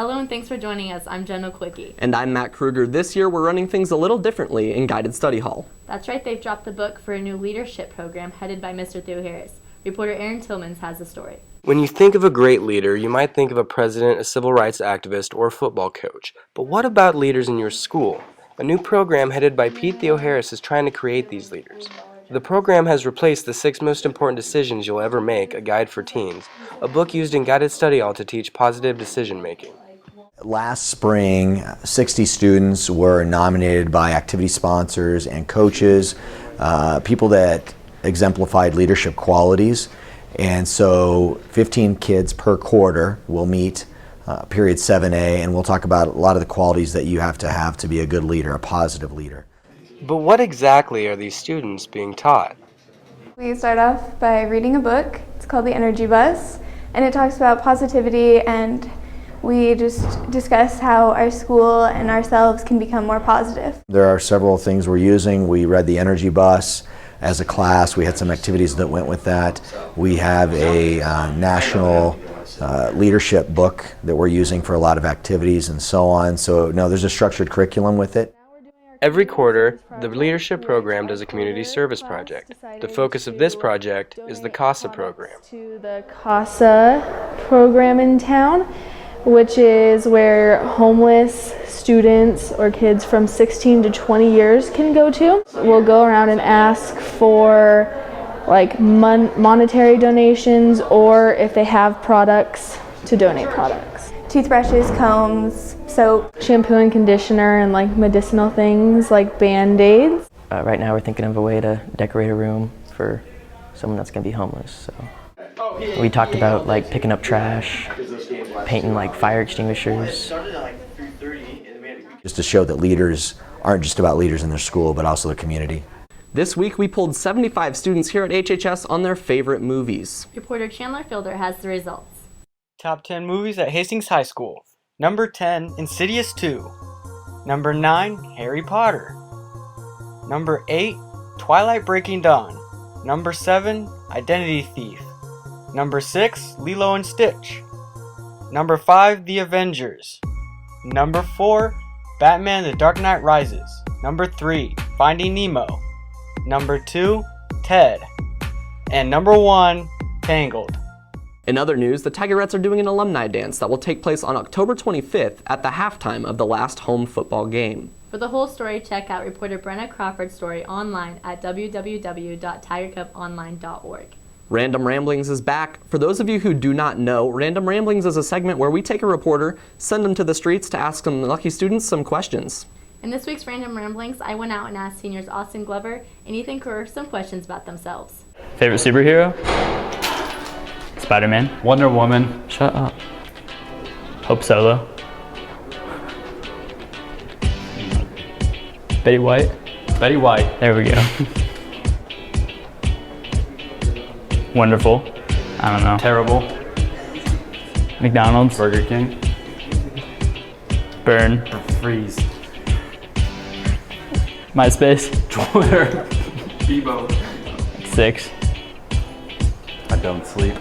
Hello and thanks for joining us. I'm Jenna Quickie. And I'm Matt Kruger. This year we're running things a little differently in Guided Study Hall. That's right, they've dropped the book for a new leadership program headed by Mr. Theo Harris. Reporter Aaron Tillmans has the story. When you think of a great leader, you might think of a president, a civil rights activist, or a football coach. But what about leaders in your school? A new program headed by Pete Theo Harris is trying to create these leaders. The program has replaced The 6 Most Important Decisions You'll Ever Make, a guide for teens, a book used in Guided Study Hall to teach positive decision making. Last spring, 60 students were nominated by activity sponsors and coaches, people that exemplified leadership qualities. And so 15 kids per quarter will meet period 7A, and we'll talk about a lot of the qualities that you have to be a good leader, a positive leader. But what exactly are these students being taught? We start off by reading a book. It's called The Energy Bus, and it talks about positivity, and we just discuss how our school and ourselves can become more positive. There are several things we're using. We read The Energy Bus as a class. We had some activities that went with that. We have a national leadership book that we're using for a lot of activities and so on. So no, there's a structured curriculum with it. Every quarter, the leadership program does a community service project. The focus of this project is the CASA program. To the CASA program in town, which is where homeless students or kids from 16 to 20 years can go to. We'll go around and ask for like monetary donations, or if they have products, to donate products. Toothbrushes, combs, soap, shampoo and conditioner, and like medicinal things like Band-Aids. Right now we're thinking of a way to decorate a room for someone that's going to be homeless. So we talked about like picking up trash, painting like fire extinguishers. Just to show that leaders aren't just about leaders in their school, but also the community. This week we pulled 75 students here at HHS on their favorite movies. Reporter Chandler Fielder has the results. Top 10 movies at Hastings High School. Number 10, Insidious 2. Number 9, Harry Potter. Number 8, Twilight Breaking Dawn. Number 7, Identity Thief. Number 6, Lilo and Stitch. Number 5, The Avengers. Number 4, Batman The Dark Knight Rises. Number 3, Finding Nemo. Number 2, Ted. And number 1, Tangled. In other news, the Tigerettes are doing an alumni dance that will take place on October 25th at the halftime of the last home football game. For the whole story, check out reporter Brenna Crawford's story online at www.tigercuponline.org. Random Ramblings is back. For those of you who do not know, Random Ramblings is a segment where we take a reporter, send them to the streets to ask some lucky students some questions. In this week's Random Ramblings, I went out and asked seniors Austin Glover and Ethan Kerr some questions about themselves. Favorite superhero? Spider-Man. Wonder Woman. Shut up. Hope Solo. Betty White. Betty White. There we go. Wonderful. I don't know. Terrible. McDonald's. Burger King. Burn. Freeze. MySpace. Twitter. Bebo. 6. I don't sleep.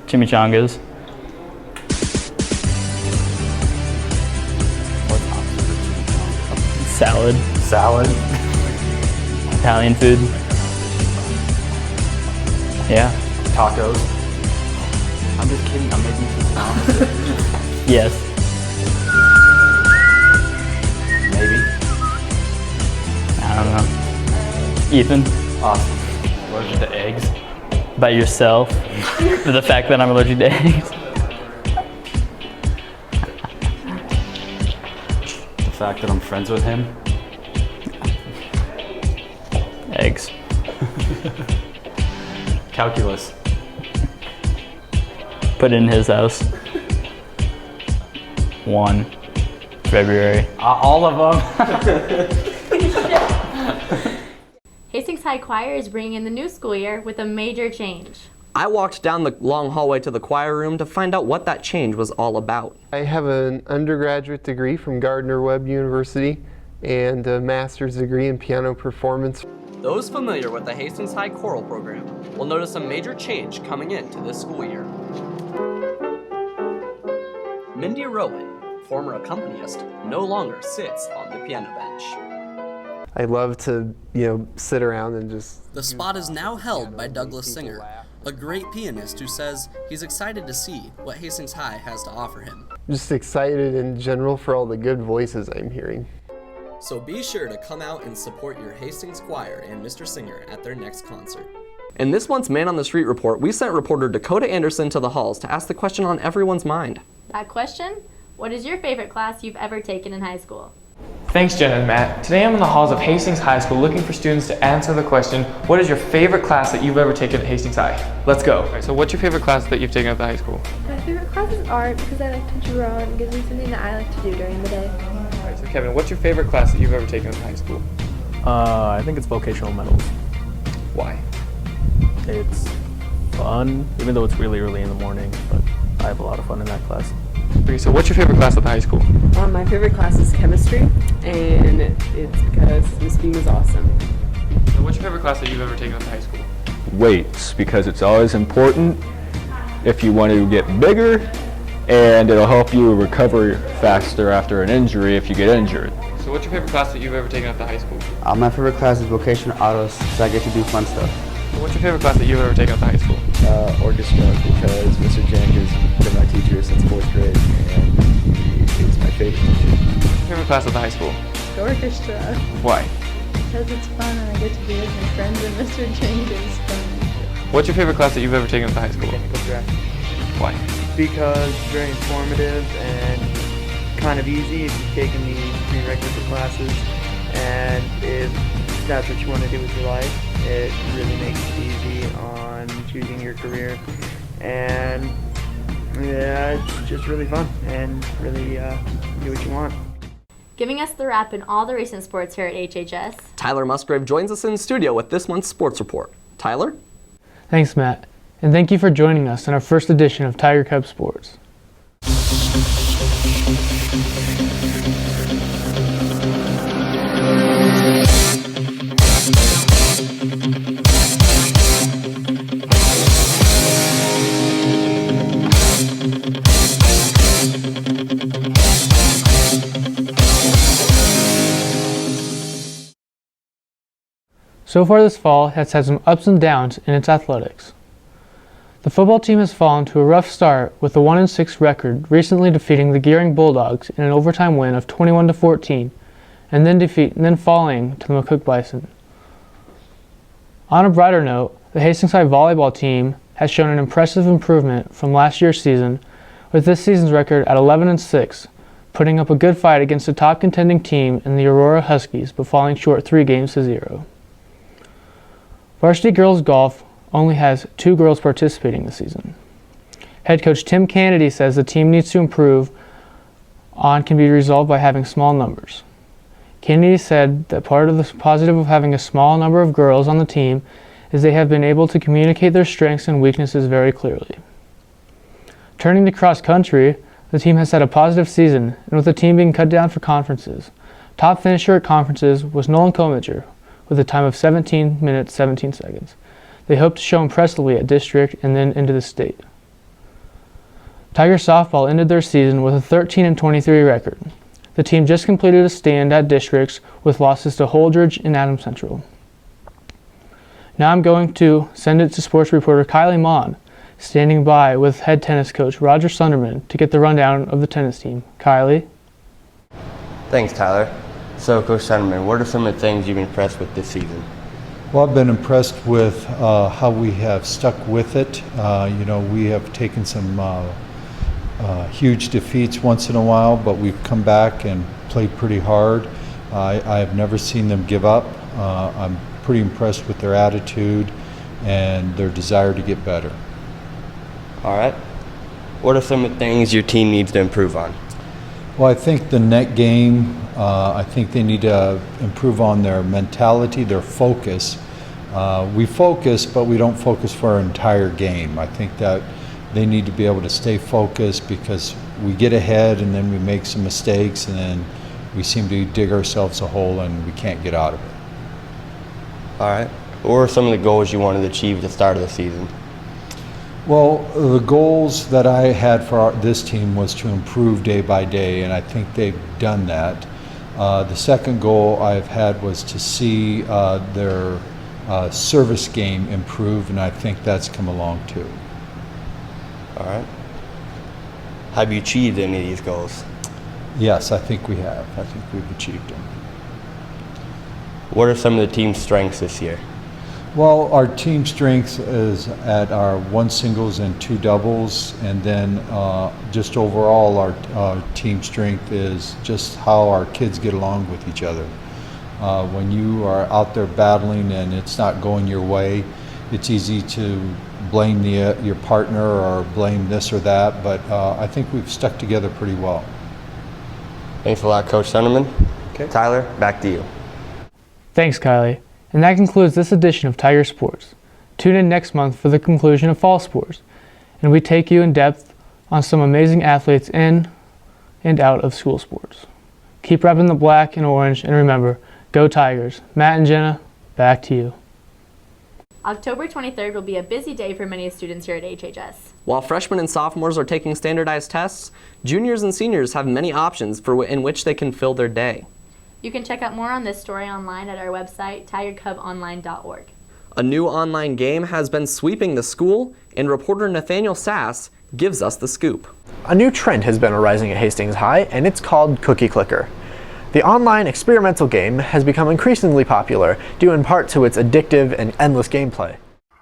Chimichangas. What's opposite of chimichanga? Salad. Salad. Italian food. Yeah. Tacos. I'm just kidding. I'm making some opposite. Yes. Maybe. I don't know. Ethan. Awesome. Allergic to eggs. By yourself. For the fact that I'm allergic to eggs. The fact that I'm friends with him. Eggs. Calculus. Put it in his house. 1 February. All of them. Hastings High Choir is bringing in the new school year with a major change. I walked down the long hallway to the choir room to find out what that change was all about. I have an undergraduate degree from Gardner-Webb University and a master's degree in piano performance. Those familiar with the Hastings High Choral program will notice a major change coming into this school year. Mindy Rowan, former accompanist, no longer sits on the piano bench. I love to, sit around and just... The spot is now held by Douglas Singer, a great pianist who says he's excited to see what Hastings High has to offer him. Just excited in general for all the good voices I'm hearing. So be sure to come out and support your Hastings Choir and Mr. Singer at their next concert. In this month's Man on the Street report, we sent reporter Dakota Anderson to the halls to ask the question on everyone's mind. That question? What is your favorite class you've ever taken in high school? Thanks, Jen and Matt. Today I'm in the halls of Hastings High School looking for students to answer the question, what is your favorite class that you've ever taken at Hastings High? Let's go. All right, so what's your favorite class that you've taken at the high school? My favorite class is art because I like to draw and it gives me something that I like to do during the day. All right, so Kevin, what's your favorite class that you've ever taken at the high school? I think it's vocational metals. Why? It's fun, even though it's really early in the morning, but I have a lot of fun in that class. Okay, so what's your favorite class at the high school? My favorite class is chemistry, and it's because Miss Beam is awesome. So what's your favorite class that you've ever taken at the high school? Weights, because it's always important if you want to get bigger, and it'll help you recover faster after an injury if you get injured. So what's your favorite class that you've ever taken at the high school? My favorite class is vocational autos, so I get to do fun stuff. So what's your favorite class that you've ever taken at the high school? Orchestra, because Mr. Jenkins has been my teacher since 4th grade, and he's my favorite teacher. What's your favorite class at the high school? Orchestra. Why? Because it's fun and I get to be with my friends and Mr. Jenkins. What's your favorite class that you've ever taken at the high school? Mechanical drafts. Why? Because it's very informative and kind of easy if you've taken the prerequisite classes, and if that's what you want to do with your life, it really makes it easy on choosing your career. And yeah, it's just really fun and really do what you want. Giving us the wrap in all the recent sports here at HHS, Tyler Musgrave joins us in studio with this month's sports report. Tyler? Thanks, Matt. And thank you for joining us in our first edition of Tiger Cub Sports. So far this fall has had some ups and downs in its athletics. The football team has fallen to a rough start with a 1-6 record, recently defeating the Gearing Bulldogs in an overtime win of 21-14, and then falling to the McCook Bison. On a brighter note, the Hastings High volleyball team has shown an impressive improvement from last year's season, with this season's record at 11-6, putting up a good fight against a top contending team in the Aurora Huskies, but falling short 3-0. Varsity girls golf only has 2 girls participating this season. Head coach Tim Kennedy says the team needs to improve on can be resolved by having small numbers. Kennedy said that part of the positive of having a small number of girls on the team is they have been able to communicate their strengths and weaknesses very clearly. Turning to cross country, the team has had a positive season, and with the team being cut down for conferences. Top finisher at conferences was Nolan Kominger, with a time of 17 minutes 17 seconds. They hope to show impressively at district and then into the state. Tiger softball ended their season with a 13-23 record. The team just completed a stand at districts with losses to Holdridge and Adams Central. Now I'm going to send it to sports reporter Kylie Mon, standing by with head tennis coach Roger Sunderman to get the rundown of the tennis team. Kylie? Thanks, Tyler. So, Coach Sunderman, what are some of the things you've been impressed with this season? Well, I've been impressed with how we have stuck with it. We have taken some huge defeats once in a while, but we've come back and played pretty hard. I have never seen them give up. I'm pretty impressed with their attitude and their desire to get better. All right. What are some of the things your team needs to improve on? Well, I think the net game, I think they need to improve on their mentality, their focus. We focus, but we don't focus for our entire game. I think that they need to be able to stay focused because we get ahead and then we make some mistakes and then we seem to dig ourselves a hole and we can't get out of it. All right. What were some of the goals you wanted to achieve at the start of the season? Well, the goals that I had for this team was to improve day by day, and I think they've done that. The second goal I've had was to see their service game improve, and I think that's come along too. All right. Have you achieved any of these goals? Yes, I think we have. I think we've achieved them. What are some of the team's strengths this year? Well, our team strength is at our 1 singles and 2 doubles, and then just overall our team strength is just how our kids get along with each other. When you are out there battling and it's not going your way, it's easy to blame your partner or blame this or that, but I think we've stuck together pretty well. Thanks a lot, Coach Sunderman. Okay. Tyler, back to you. Thanks, Kylie. And that concludes this edition of Tiger Sports. Tune in next month for the conclusion of fall sports, and we take you in depth on some amazing athletes in and out of school sports. Keep repping the black and orange, and remember, go Tigers. Matt and Jenna, back to you. October 23rd will be a busy day for many students here at HHS. While freshmen and sophomores are taking standardized tests, juniors and seniors have many options in which they can fill their day. You can check out more on this story online at our website, tigercubonline.org. A new online game has been sweeping the school, and reporter Nathaniel Sass gives us the scoop. A new trend has been arising at Hastings High, and it's called Cookie Clicker. The online experimental game has become increasingly popular, due in part to its addictive and endless gameplay.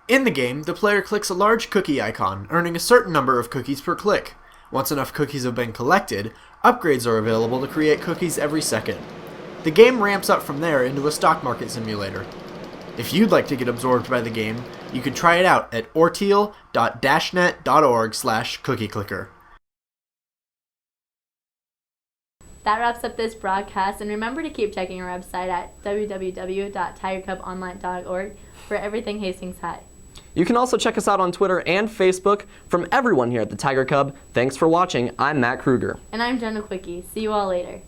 In the game, the player clicks a large cookie icon, earning a certain number of cookies per click. Once enough cookies have been collected, upgrades are available to create cookies every second. The game ramps up from there into a stock market simulator. If you'd like to get absorbed by the game, you can try it out at orteal.net.org/cookieclicker. That wraps up this broadcast, and remember to keep checking our website at www.tigercubonline.org for everything Hastings High. You can also check us out on Twitter and Facebook. From everyone here at the Tiger Cub, thanks for watching. I'm Matt Kruger. And I'm Jenna Quickie. See you all later.